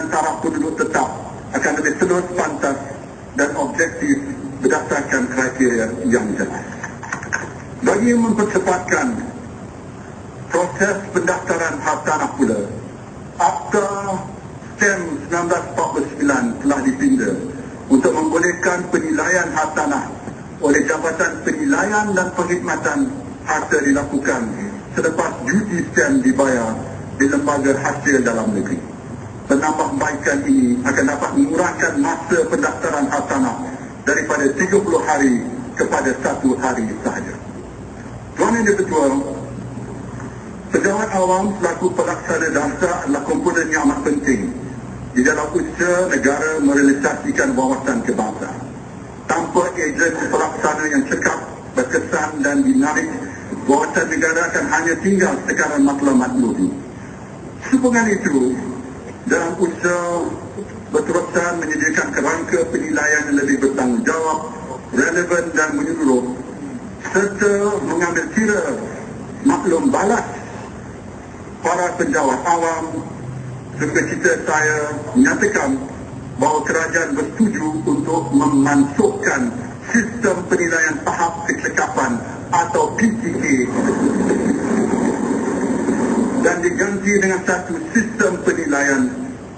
dengan taraf penduduk tetap akan lebih terus pantas dan objektif berdasarkan kriteria yang jelas. Bagi mempercepatkan proses pendaftaran hak tanah pula, Akta STEM 1949 telah dipinda untuk membolehkan penilaian hak tanah oleh Jabatan Penilaian dan Perkhidmatan Harta dilakukan selepas duty stamp dibayar di lembaga hasil dalam negeri. Penambahbaikan ini akan dapat mengurangkan masa pendaftaran hak tanah daripada 30 hari kepada 1 hari sahaja. Tuan Yang Ketua, pejabat awam selaku pelaksana dasar adalah komponen yang amat penting di dalam usaha negara merealisasikan wawasan kebangsaan. Tanpa ejen pelaksana yang cekap, berkesan dan dinamis, wawasan negara akan hanya tinggal sekaran matlamat luri. Sehubungan itu, dalam usaha berterusan menyediakan kerangka penilaian yang lebih bertanggungjawab, relevan dan menyeluruh, serta mengambil kira maklum balas para penjawat awam, sukacita saya menyatakan bahawa kerajaan bersetuju untuk memansuhkan sistem penilaian tahap kecekapan atau PTK dan diganti dengan satu sistem penilaian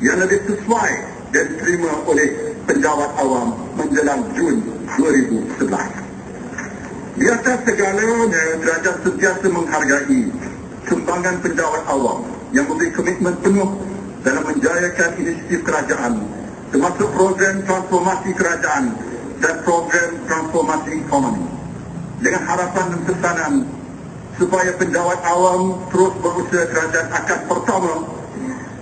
yang lebih sesuai dan diterima oleh penjawat awam menjelang Jun 2011. Di atas segalanya, kerajaan sentiasa menghargai sumbangan penjawat awam yang memberi komitmen penuh dalam menjayakan inisiatif kerajaan, termasuk program transformasi kerajaan dan program transformasi ekonomi, dengan harapan dan pesanan supaya penjawat awam terus berusaha. Kerajaan akan pertama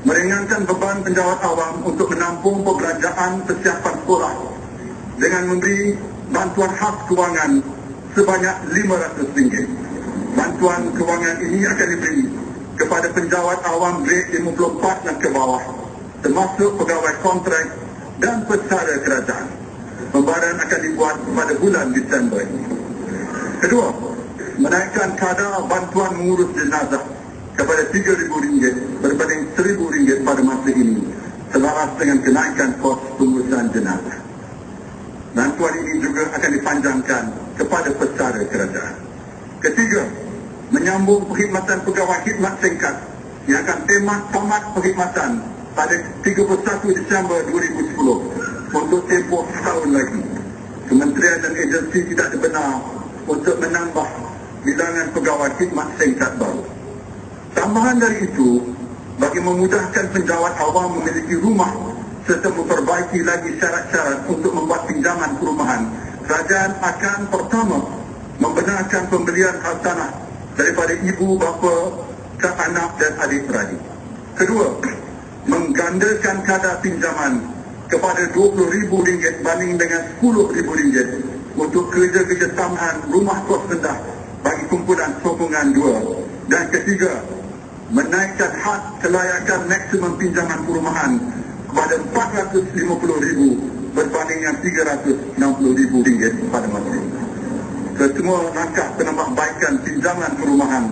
meringankan beban penjawat awam untuk menampung perbelanjaan persiapan sekolah dengan memberi bantuan khas kewangan sebanyak RM500. Bantuan kewangan ini akan diberi kepada penjawat awam grade 54 dan ke bawah, termasuk pegawai kontrak dan pesara kerajaan. Pembayaran akan dibuat pada bulan Disember ini. Kedua, menaikkan kadar bantuan mengurus jenazah kepada RM3,000 berbanding RM1,000 pada masa ini, selaras dengan kenaikan kos pengurusan jenazah. Bantuan ini juga akan dipanjangkan kepada pesara kerajaan. Ketiga, menyambung perkhidmatan pegawai khidmat singkat yang akan tamat perkhidmatan pada 31 Disember 2010 untuk tempoh setahun lagi. Kementerian dan agensi tidak berbenar untuk menambah bilangan pegawai khidmat singkat baru. Tambahan dari itu, bagi memudahkan penjawat awam memiliki rumah serta memperbaiki lagi syarat-syarat untuk membuat pinjaman perumahan, kerajaan akan pertama membenarkan pembelian hak tanah daripada ibu bapa ke anak dan adik-beradik. Kedua, menggandakan kadar pinjaman kepada RM20,000 banding dengan RM10,000 untuk kerja-kerja tambahan rumah kos rendah bagi kumpulan sokongan 2. Dan ketiga, menaikkan had kelayakan maksimum pinjaman perumahan kepada RM450,000 berbanding dengan RM360,000 pada masa ini. Kesemua langkah penambahbaikan pinjaman perumahan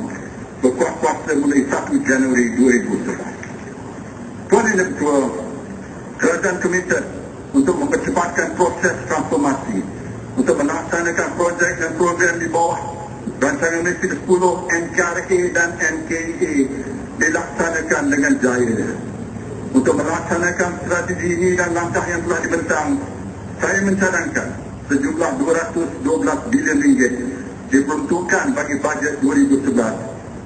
berkuat kuasa mulai 1 Januari 2011. Tuan Yang Ketua, kerajaan komited untuk mempercepatkan proses transformasi, untuk melaksanakan projek dan program di bawah rancangan Misi 10 NKRA dan NKA dilaksanakan dengan jaya. Untuk melaksanakan strategi ini dan langkah yang telah dibentang, saya mencadangkan sejumlah RM212 bilion diperuntukkan bagi bajet 2011,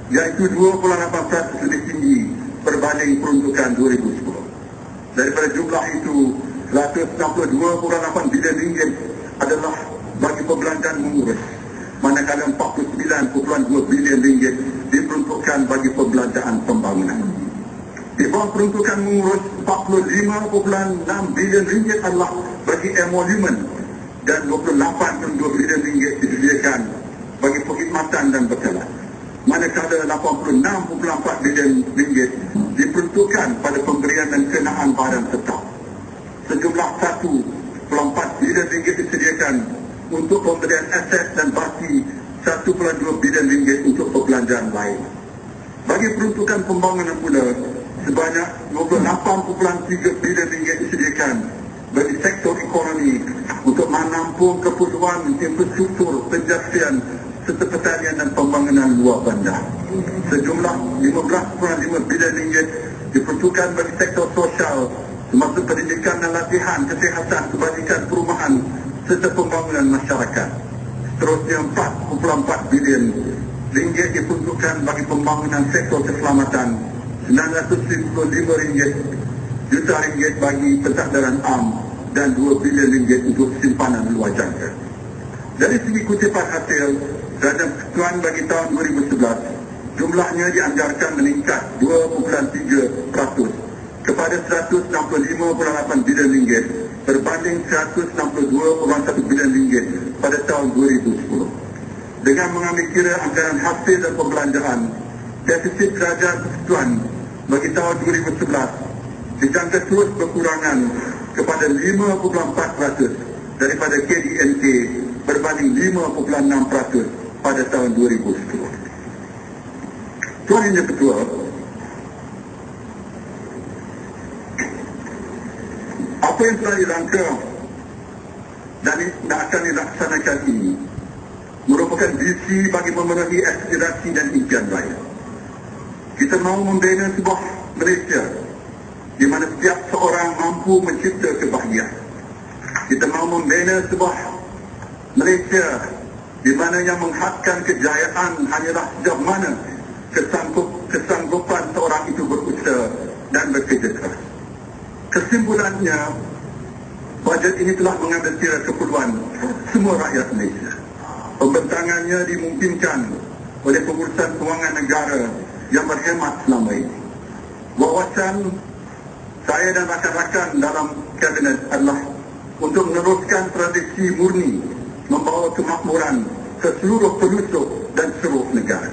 iaitu 2.8% lebih tinggi berbanding peruntukan 2010. Daripada jumlah itu, RM162.8 bilion adalah bagi perbelanjaan mengurus, manakala RM49.2 bilion diperuntukkan bagi perbelanjaan pembangunan. Di bawah peruntukan mengurus, RM45.6 bilion adalah bagi emolument dan RM28.2 bilion disediakan bagi perkhidmatan dan berjalan. Manakala RM86.4 bilion diperuntukkan pada pemberian dan kenaan barang tetap. Sejumlah RM1.4 bilion disediakan untuk pemberian aset dan baki RM1.2 bilion untuk perbelanjaan lain. Bagi peruntukan pembangunan pula, sebanyak 28.3 bilion ringgit disediakan bagi sektor ekonomi untuk menampung keperluan infrastruktur, penjagaan serta pertanian dan pembangunan luar bandar. Sejumlah 15.5 bilion ringgit diperuntukkan bagi sektor sosial termasuk pendidikan dan latihan, kesihatan, kebajikan, perumahan serta pembangunan masyarakat. Seterusnya 4.4 bilion ringgit diperuntukkan bagi pembangunan sektor keselamatan, 955 juta ringgit bagi pentadbiran am dan 2 bilion ringgit untuk simpanan luar jangka. Dari segi kutipan hasil terhadap persekutuan bagi tahun 2011, jumlahnya dianggarkan meningkat 2.3% kepada 165.8 bilion ringgit berbanding 162.1 bilion ringgit pada tahun 2010. Dengan mengambil kira anggaran hasil dan pembelanjaan, defisit kerajaan persekutuan bagi tahun 2011 dijangka terus berkurangan kepada 5.4% daripada KDNK berbanding 5.6% pada tahun 2010. Tuan Yang Ketua, apa yang telah dirangka dan akan dilaksanakan ini merupakan visi bagi memenuhi aspirasi dan impian rakyat. Kita mahu membina sebuah Malaysia di mana setiap seorang mampu mencipta kebahagiaan. Kita mahu membina sebuah Malaysia di mana yang menghadkan kejayaan hanyalah sejauh mana kesanggupan seorang itu berusaha dan bekerja keras. Kesimpulannya, bajet ini telah mengambil kira keperluan semua rakyat Malaysia. Pembentangannya dimungkinkan oleh pengurusan kewangan negara yang berhemat selama ini. Wawasan saya dan rakan-rakan dalam kabinet adalah untuk meneruskan tradisi murni membawa kemakmuran ke seluruh penduduk dan seluruh negara.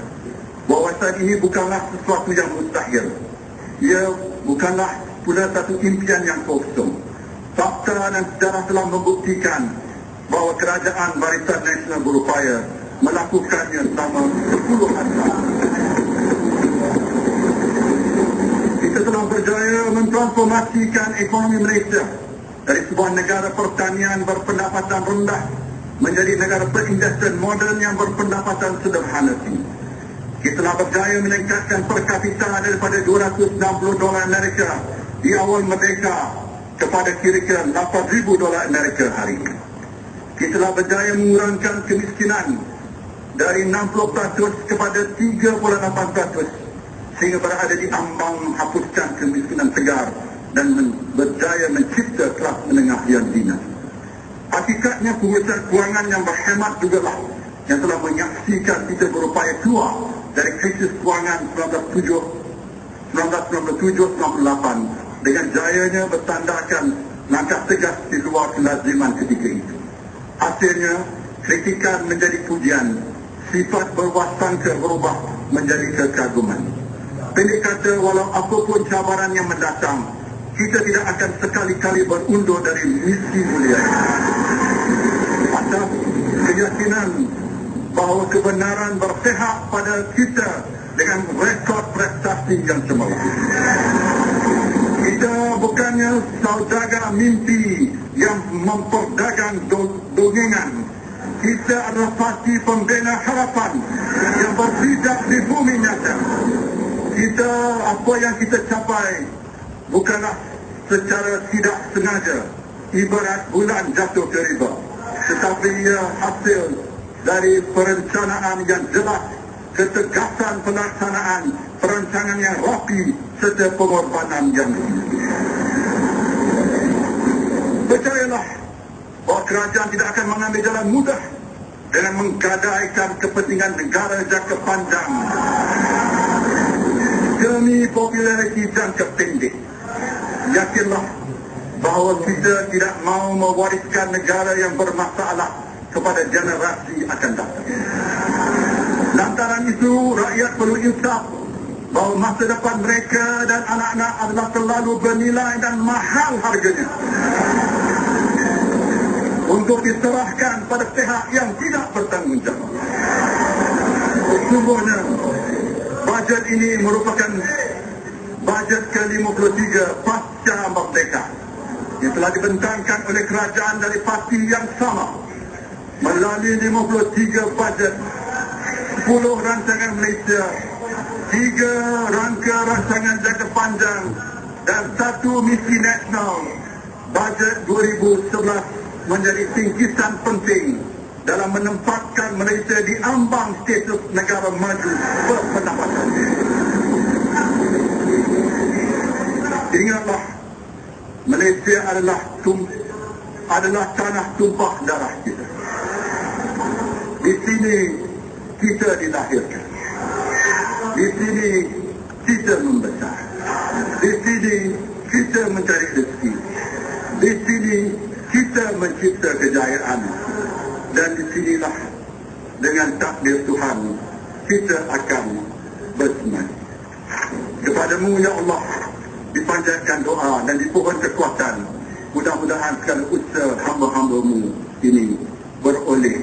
Wawasan ini bukanlah sesuatu yang mustahil. Ia bukanlah pula satu impian yang kosong. Fakta dan sejarah telah membuktikan bahawa kerajaan Barisan Nasional berupaya melakukannya selama 10 tahun. Kita telah berjaya mentransformasikan ekonomi Malaysia dari sebuah negara pertanian berpendapatan rendah menjadi negara perindustrian moden yang berpendapatan sederhana tinggi. Kita telah berjaya meningkatkan per kapita daripada $260 Amerika di awal merdeka kepada kira-kira $8,000 Amerika hari ini. Kita telah berjaya mengurangkan kemiskinan dari 60% kepada 38% sehingga berada di ambang menghapuskan kemiskinan segar dan berjaya mencipta kelas menengah yang bina. Hakikatnya pengurusan kewangan yang berhemat jugalah yang telah menyaksikan kita berupaya keluar dari krisis kewangan 1997-98 dengan jayanya bertandakan langkah tegas di luar kelaziman ketika itu. Hasilnya, kritikan menjadi pujian, sifat berwasangka berubah menjadi kekaguman. Pendek kata, walau apapun cabaran yang mendatang, kita tidak akan sekali-kali berundur dari misi mulia ini. Atas keyakinan bahawa kebenaran berpihak pada kita dengan rekod prestasi yang cemerlang. Kita bukannya saudagar mimpi yang memperdagang dongengan. Kita adalah parti pembina harapan yang berpijak di bumi nyata. Kita, apa yang kita capai bukanlah secara tidak sengaja ibarat bulan jatuh ke riba, tetapi ia hasil dari perencanaan yang jelas, ketegasan pelaksanaan, perancangan yang rapi serta pengorbanan yang tinggi. Percayalah bahawa kerajaan tidak akan mengambil jalan mudah dengan menggadaikan kepentingan negara jangka panjang demi populariti jangka pendek. Yakinlah bahawa kita tidak mahu mewariskan negara yang bermasalah kepada generasi akan datang. Lantaran itu, rakyat perlu insaf bahawa masa depan mereka dan anak-anak adalah terlalu bernilai dan mahal harganya untuk diserahkan pada pihak yang tidak bertanggungjawab. Sesungguhnya, bajet ini merupakan bajet ke-53 pasca merdeka yang telah dibentangkan oleh kerajaan dari parti yang sama melalui 53 bajet, 10 rancangan Malaysia, 3 rangka rancangan jangka panjang dan 1 misi nasional. Bajet 2011 menjadi singkisan penting dalam menempatkan Malaysia di ambang status negara maju berpendapatan. Ingatlah, Malaysia adalah tanah tumpah darah kita. Di sini kita dilahirkan. Di sini kita membesar. Di sini kita mencari rezeki. Di sini kita mencipta kejayaan. Dan di sinilah dengan takdir Tuhan kita akan bersemadi. Kepadamu ya Allah dipanjatkan doa dan dipohon kekuatan. Mudah-mudahan segala usaha hamba-hambamu ini beroleh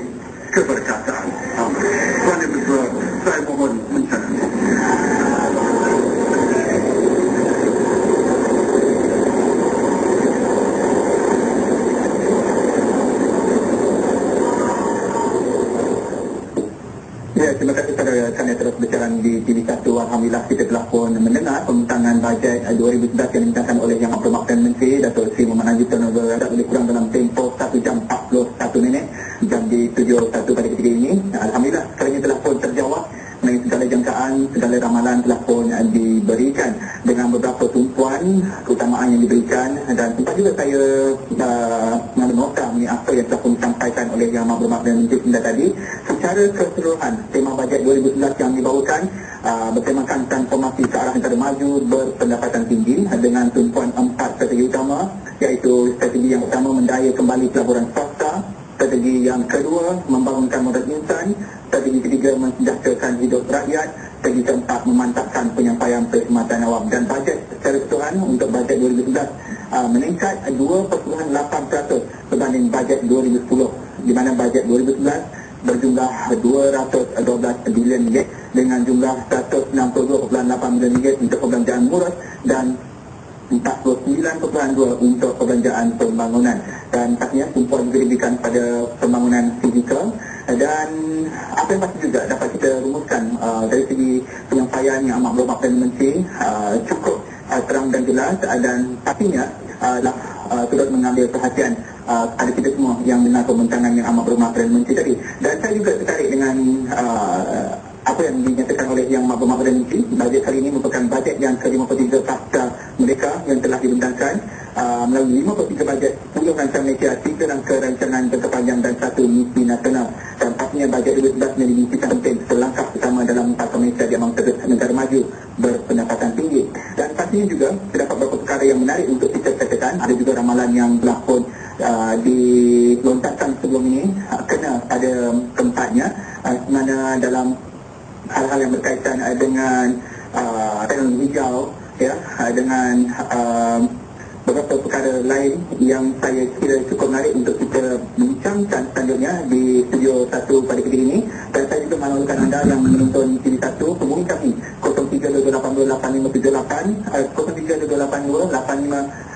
keberkatan. Amin. Tuan Yang Bertuah, saya mohon mencatat. Ya, terima kasih saudara. Kami terus berjalan di TV1. Alhamdulillah kita telah pun mendengar pembentangan bajet 2011 yang dibentangkan oleh Yang Amat Berhormat Menteri Datuk Seri Mohamed Najib Tun Razak lebih kurang dalam tempoh 1 jam 41 minit jam di 7.1 pada ketika ini. Alhamdulillah sekali telah pun terjawab mengenai segala jangkaan, segala ramalan telah pun diberikan dengan beberapa tumpuan keutamaan yang diberikan, dan sempat juga saya mengenai mengenai apa yang telah pun disampaikan oleh Yang Amat Berhormat Menteri Pindah tadi. Secara keseluruhan tema bajet 2011 yang dibawakan bertemakan transformasi ke arah negara maju berpendapatan tinggi dengan tumpuan 4 strategi utama, iaitu strategi yang pertama mendaya kembali pelaburan swasta, strategi yang kedua membangunkan modal insan, strategi ketiga mensejahterakan hidup rakyat, strategi keempat memantapkan penyampaian perkhidmatan awam. Dan bajet secara keseluruhan untuk bajet 2011 meningkat 2.8% berbanding bajet 2010, di mana bajet 2011 berjumlah 212 bilion ringgit dengan jumlah 162.8 bilion ringgit untuk perbelanjaan murah dan 49.2 untuk perbelanjaan pembangunan. Dan pastinya tumpuan juga diberikan pada pembangunan fizikal, dan apa yang pasti juga dapat kita rumuskan dari segi penyampaian Yang Amat Berhormat Perdana Menteri cukup terang dan jelas, dan pastinya turut mengambil perhatian ada kita semua yang dengar pembentangan Yang Amat Berhormat Perdana Menteri tadi. Dan saya juga tertarik dengan apa yang dinyatakan oleh Yang Amat Berhormat Perdana Menteri. Bajet kali ini merupakan bajet yang ke-53 pasca merdeka yang telah dibentangkan melalui 53 bajet, 10 rancangan Malaysia, 3 rangka rancangan jangka panjang dan 1 misi nasional. Dan pastinya bajet 2011 menjadi misi penting selangkah pertama dalam memantapkan Malaysia di ambang status negara maju berpendapatan tinggi. Dan pastinya juga terdapat beberapa perkara yang menarik untuk kita katakan. Ada juga ramalan yang telah pun dilontarkan sebelum ini kena pada tempatnya, mana dalam hal-hal yang berkaitan dengan teknologi hijau, ya, dengan beberapa perkara lain yang saya kira cukup menarik untuk kita bincangkan selanjutnya di Studio 1 pada ketika ini. Dan saya juga maklumkan anda yang menonton TV1 hubungi kami 0322828578, 03228285